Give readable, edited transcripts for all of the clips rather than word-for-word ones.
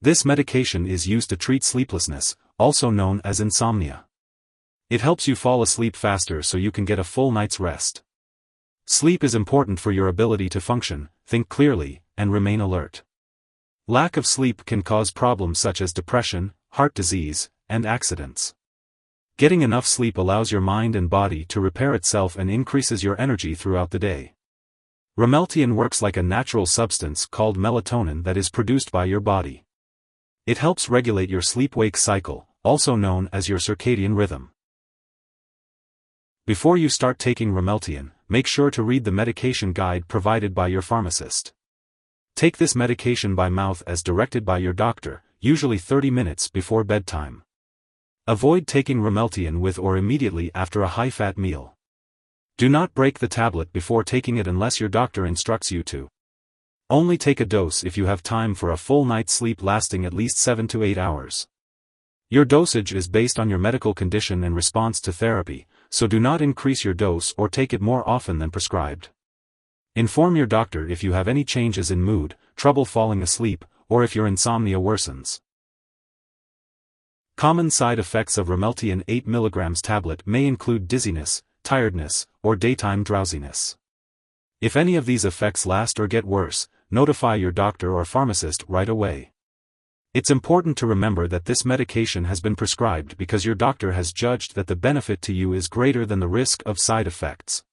This medication is used to treat sleeplessness, also known as insomnia. It helps you fall asleep faster so you can get a full night's rest. Sleep is important for your ability to function, think clearly, and remain alert. Lack of sleep can cause problems such as depression, heart disease, and accidents. Getting enough sleep allows your mind and body to repair itself and increases your energy throughout the day. Ramelteon works like a natural substance called melatonin that is produced by your body. It helps regulate your sleep-wake cycle, also known as your circadian rhythm. Before you start taking Ramelteon, make sure to read the medication guide provided by your pharmacist. Take this medication by mouth as directed by your doctor, usually 30 minutes before bedtime. Avoid taking Ramelteon with or immediately after a high-fat meal. Do not break the tablet before taking it unless your doctor instructs you to. Only take a dose if you have time for a full night's sleep lasting at least 7 to 8 hours. Your dosage is based on your medical condition and response to therapy, so do not increase your dose or take it more often than prescribed. Inform your doctor if you have any changes in mood, trouble falling asleep, or if your insomnia worsens. Common side effects of Ramelteon 8 mg tablet may include dizziness, tiredness, or daytime drowsiness. If any of these effects last or get worse, notify your doctor or pharmacist right away. It's important to remember that this medication has been prescribed because your doctor has judged that the benefit to you is greater than the risk of side effects.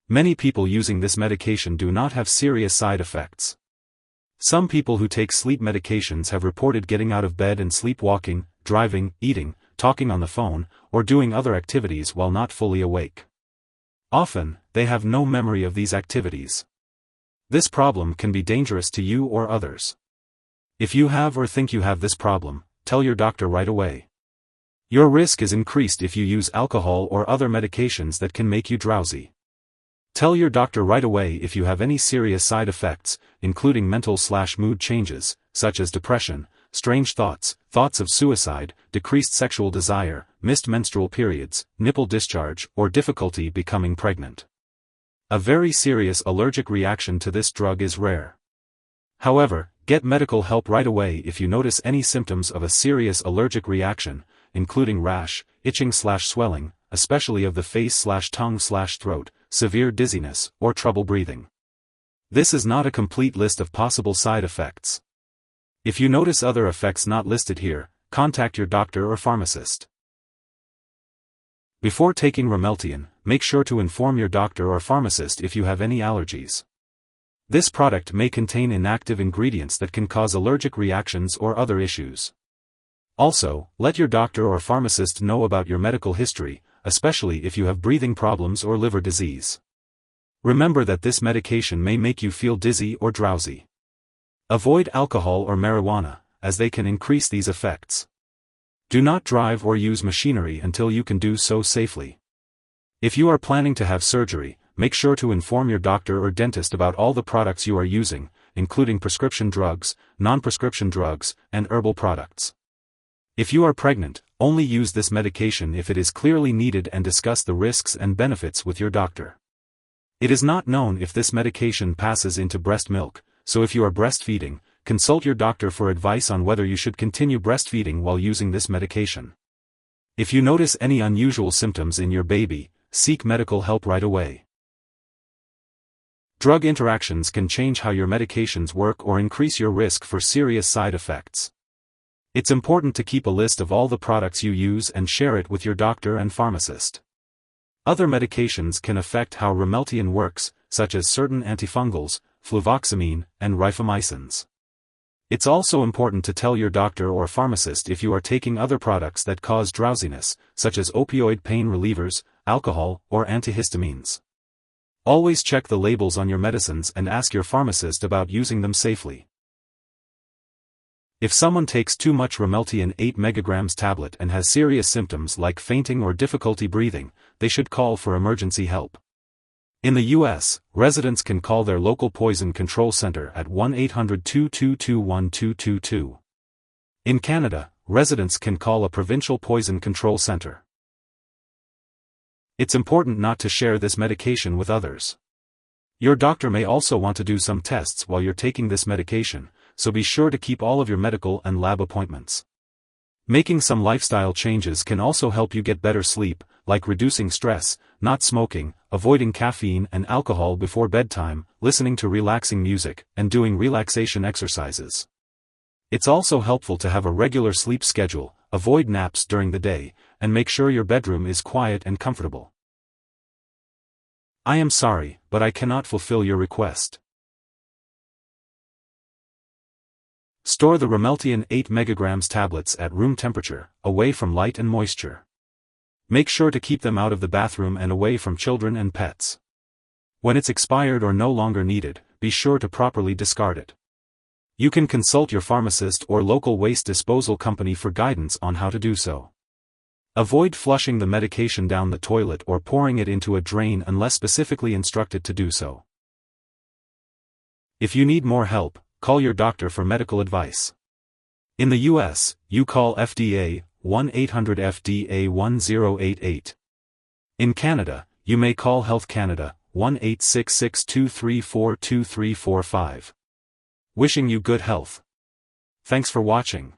Many people using this medication do not have serious side effects. Some people who take sleep medications have reported getting out of bed and sleepwalking, driving, eating, talking on the phone, or doing other activities while not fully awake. Often, they have no memory of these activities. This problem can be dangerous to you or others. If you have or think you have this problem, tell your doctor right away. Your risk is increased if you use alcohol or other medications that can make you drowsy. Tell your doctor right away if you have any serious side effects, including mental/mood changes, such as depression, strange thoughts, thoughts of suicide, decreased sexual desire, missed menstrual periods, nipple discharge, or difficulty becoming pregnant. A very serious allergic reaction to this drug is rare. However, get medical help right away if you notice any symptoms of a serious allergic reaction, including rash, itching/swelling, especially of the face/tongue/throat, severe dizziness, or trouble breathing. This is not a complete list of possible side effects. If you notice other effects not listed here, contact your doctor or pharmacist. Before taking Ramelteon, make sure to inform your doctor or pharmacist if you have any allergies. This product may contain inactive ingredients that can cause allergic reactions or other issues. Also, let your doctor or pharmacist know about your medical history, especially if you have breathing problems or liver disease. Remember that this medication may make you feel dizzy or drowsy. Avoid alcohol or marijuana, as they can increase these effects. Do not drive or use machinery until you can do so safely. If you are planning to have surgery, make sure to inform your doctor or dentist about all the products you are using, including prescription drugs, non-prescription drugs, and herbal products. If you are pregnant, only use this medication if it is clearly needed and discuss the risks and benefits with your doctor. It is not known if this medication passes into breast milk, so if you are breastfeeding, consult your doctor for advice on whether you should continue breastfeeding while using this medication. If you notice any unusual symptoms in your baby, seek medical help right away. Drug interactions can change how your medications work or increase your risk for serious side effects. It's important to keep a list of all the products you use and share it with your doctor and pharmacist. Other medications can affect how Ramelteon works, such as certain antifungals, fluvoxamine, and rifamycins. It's also important to tell your doctor or pharmacist if you are taking other products that cause drowsiness, such as opioid pain relievers, alcohol, or antihistamines. Always check the labels on your medicines and ask your pharmacist about using them safely. If someone takes too much Ramelteon 8 mg tablet and has serious symptoms like fainting or difficulty breathing, they should call for emergency help. In the U.S., residents can call their local poison control center at 1-800-222-1222. In Canada, residents can call a provincial poison control center. It's important not to share this medication with others. Your doctor may also want to do some tests while you're taking this medication, so be sure to keep all of your medical and lab appointments. Making some lifestyle changes can also help you get better sleep, like reducing stress, not smoking, avoiding caffeine and alcohol before bedtime, listening to relaxing music, and doing relaxation exercises. It's also helpful to have a regular sleep schedule, avoid naps during the day, and make sure your bedroom is quiet and comfortable. I am sorry, but I cannot fulfill your request. Store the Ramelteon 8 mg tablets at room temperature, away from light and moisture. Make sure to keep them out of the bathroom and away from children and pets. When it's expired or no longer needed, be sure to properly discard it. You can consult your pharmacist or local waste disposal company for guidance on how to do so. Avoid flushing the medication down the toilet or pouring it into a drain unless specifically instructed to do so. If you need more help, call your doctor for medical advice. In the US, you call FDA 1-800-FDA-1088. In Canada, you may call Health Canada 1-866-234-2345. Wishing you good health. Thanks for watching.